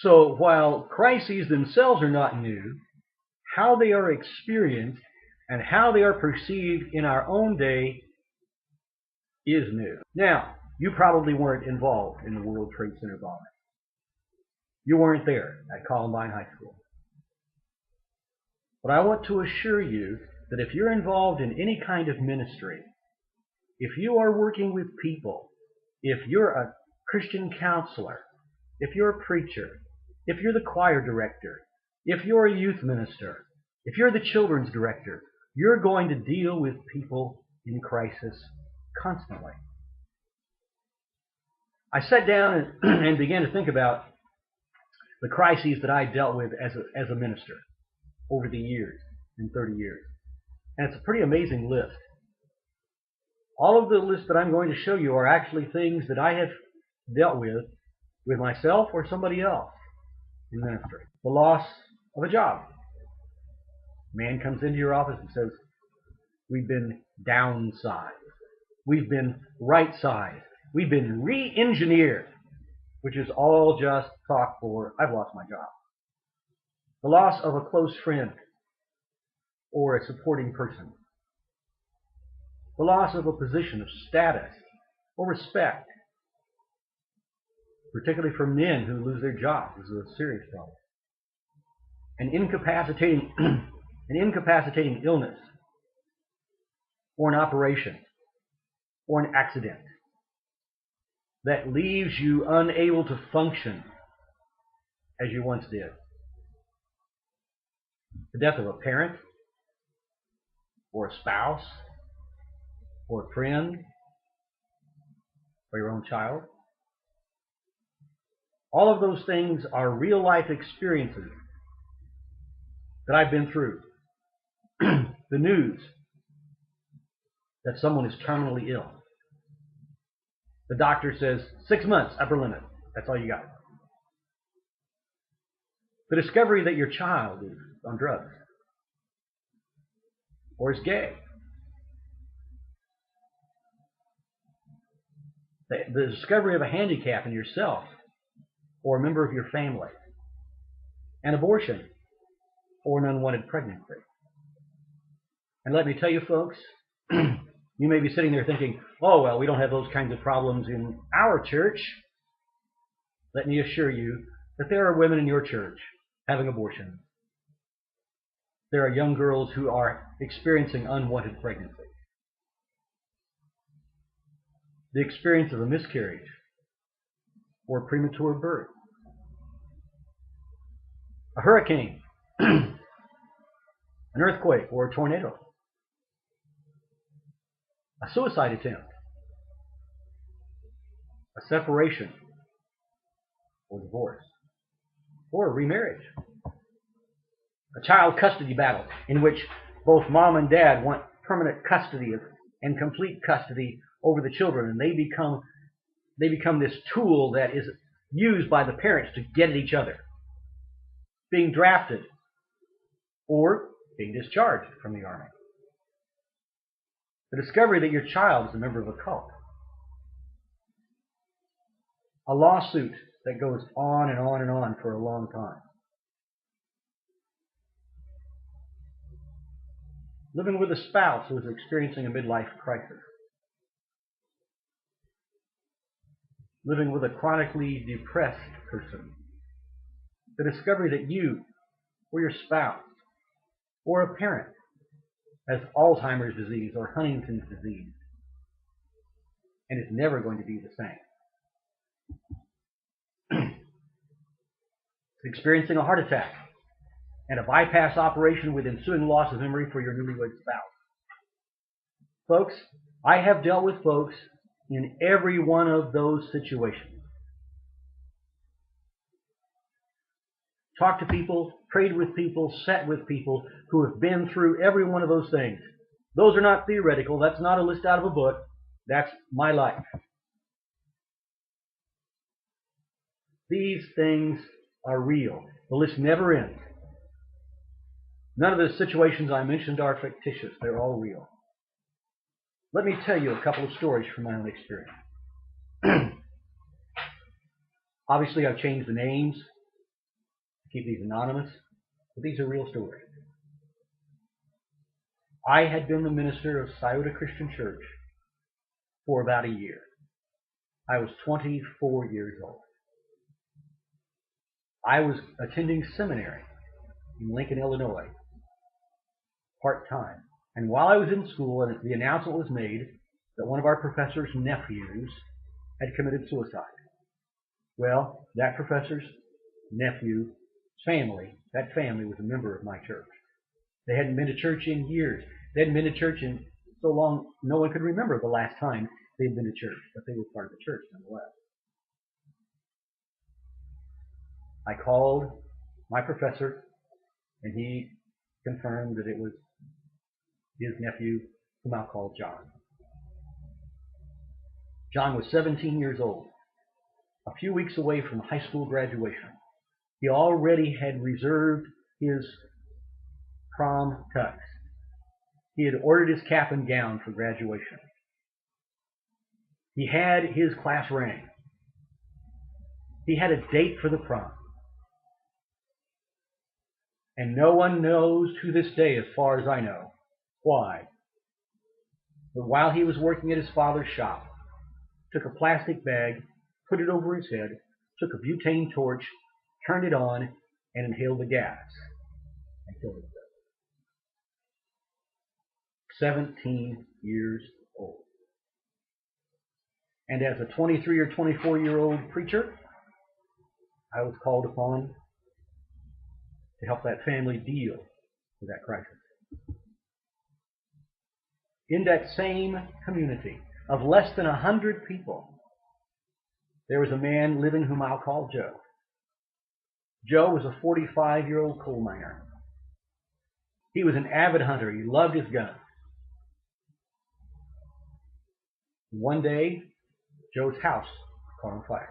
So while crises themselves are not new, how they are experienced and how they are perceived in our own day is new. Now, you probably weren't involved in the World Trade Center bombing. You weren't there at Columbine High School. But I want to assure you that if you're involved in any kind of ministry, if you are working with people, if you're a Christian counselor, if you're a preacher, if you're the choir director, if you're a youth minister, if you're the children's director, you're going to deal with people in crisis constantly. I sat down and began to think about the crises that I dealt with as a minister over the years, in 30 years. And it's a pretty amazing list. All of the lists that I'm going to show you are actually things that I have dealt with myself or somebody else in ministry. The loss of a job. A man comes into your office and says, we've been downsized. We've been right-sized. We've been re-engineered, which is all just talk for, I've lost my job. The loss of a close friend or a supporting person. The loss of a position of status or respect, particularly for men who lose their jobs. This is a serious problem. An incapacitating illness, or an operation, or an accident that leaves you unable to function as you once did. The death of a parent, or a spouse, or a friend, or your own child. All of those things are real life experiences that I've been through. The news that someone is terminally ill. The doctor says 6 months, upper limit. That's all you got. The discovery that your child is on drugs or is gay. The discovery of a handicap in yourself or a member of your family. An abortion or an unwanted pregnancy. And let me tell you, folks, you may be sitting there thinking, oh, well, we don't have those kinds of problems in our church. Let me assure you that there are women in your church having abortions. There are young girls who are experiencing unwanted pregnancy. The experience of a miscarriage or premature birth. A hurricane, an earthquake or a tornado. A suicide attempt. A separation or divorce. Or a remarriage. A child custody battle in which both mom and dad want permanent custody and complete custody over the children, and they become this tool that is used by the parents to get at each other. Being drafted or being discharged from the army. The discovery that your child is a member of a cult. A lawsuit that goes on and on and on for a long time. Living with a spouse who is experiencing a midlife crisis. Living with a chronically depressed person. The discovery that you or your spouse or a parent has Alzheimer's disease or Huntington's disease and is never going to be the same. Experiencing a heart attack and a bypass operation with ensuing loss of memory for your newlywed spouse. Folks, I have dealt with folks in every one of those situations. Talked to people, prayed with people, sat with people who have been through every one of those things. Those are not theoretical. That's not a list out of a book. That's my life. These things are real. The list never ends. None of the situations I mentioned are fictitious. They're all real. Let me tell you a couple of stories from my own experience. Obviously, I've changed the names Keep these anonymous, but these are real stories. I had been the minister of Scioto Christian Church for about a year. I was 24 years old. I was attending seminary in Lincoln, Illinois, part-time. And while I was in school, and the announcement was made that one of our professor's nephews had committed suicide. Well, that professor's nephew that family was a member of my church. They hadn't been to church in years. They hadn't been to church in so long, no one could remember the last time they had been to church, but they were part of the church nonetheless. I called my professor, and he confirmed that it was his nephew, whom I'll call John. John was 17 years old, a few weeks away from high school graduation. He already had reserved his prom tux. He had ordered his cap and gown for graduation. He had his class ring. He had a date for the prom. And no one knows to this day, as far as I know, why. But while he was working at his father's shop, took a plastic bag, put it over his head, took a butane torch, turned it on, and inhaled the gas, and killed himself. 17 years old. And as a 23 or 24-year-old preacher, I was called upon to help that family deal with that crisis. In that same community of less than 100 people, there was a man living whom I'll call Joe. Joe was a 45-year-old coal miner. He was an avid hunter. He loved his gun. One day, Joe's house caught on fire.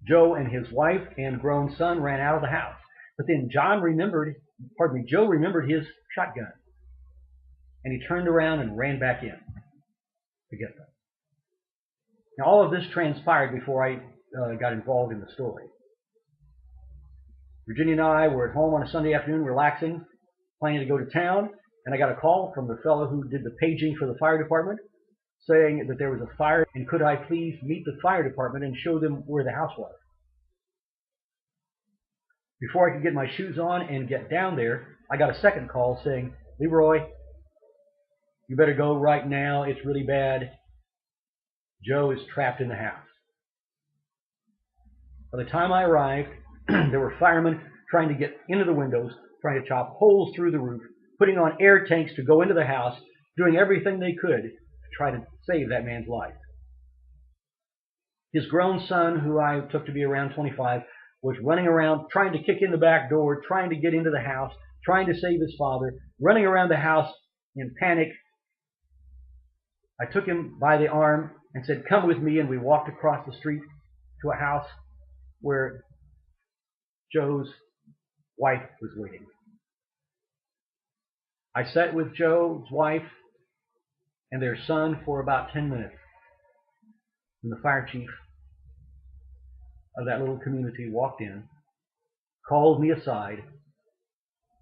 Joe and his wife and grown son ran out of the house. But then Joe remembered his shotgun. And he turned around and ran back in to get them. Now, all of this transpired before I got involved in the story. Virginia and I were at home on a Sunday afternoon relaxing, planning to go to town, and I got a call from the fellow who did the paging for the fire department saying that there was a fire and could I please meet the fire department and show them where the house was. Before I could get my shoes on and get down there, I got a second call saying, "Leroy, you better go right now. It's really bad. Joe is trapped in the house." By the time I arrived, there were firemen trying to get into the windows, trying to chop holes through the roof, putting on air tanks to go into the house, doing everything they could to try to save that man's life. His grown son, who I took to be around 25, was running around trying to kick in the back door, trying to get into the house, trying to save his father, running around the house in panic. I took him by the arm and said, "Come with me," and we walked across the street to a house where Joe's wife was waiting. I sat with Joe's wife and their son for about 10 minutes. And the fire chief of that little community walked in, called me aside,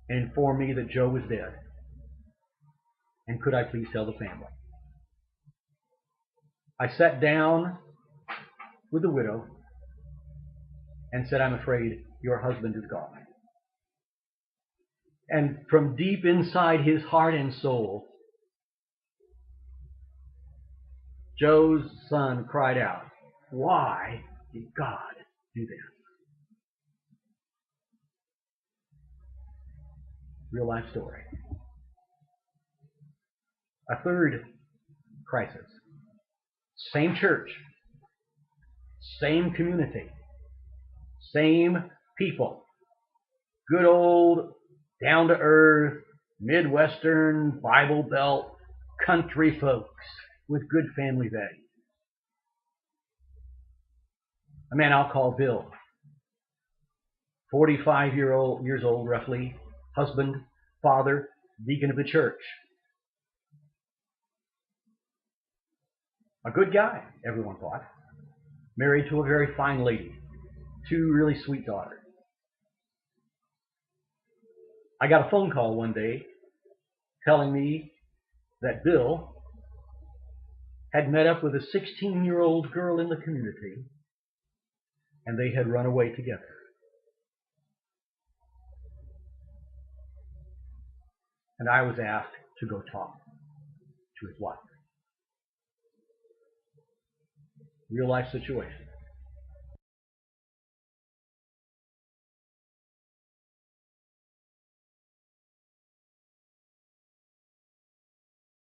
and informed me that Joe was dead. And could I please tell the family? I sat down with the widow and said, "I'm afraid your husband is gone." And from deep inside his heart and soul, Joe's son cried out, "Why did God do this?" Real life story. A third crisis. Same church, same community, same people. Good old, down-to-earth, Midwestern, Bible Belt, country folks with good family values. A man I'll call Bill, 45 years old roughly, husband, father, deacon of the church. A good guy, everyone thought. Married to a very fine lady. two really sweet daughters. I got a phone call one day telling me that Bill had met up with a 16-year-old girl in the community, and they had run away together. And I was asked to go talk to his wife. Real life situation.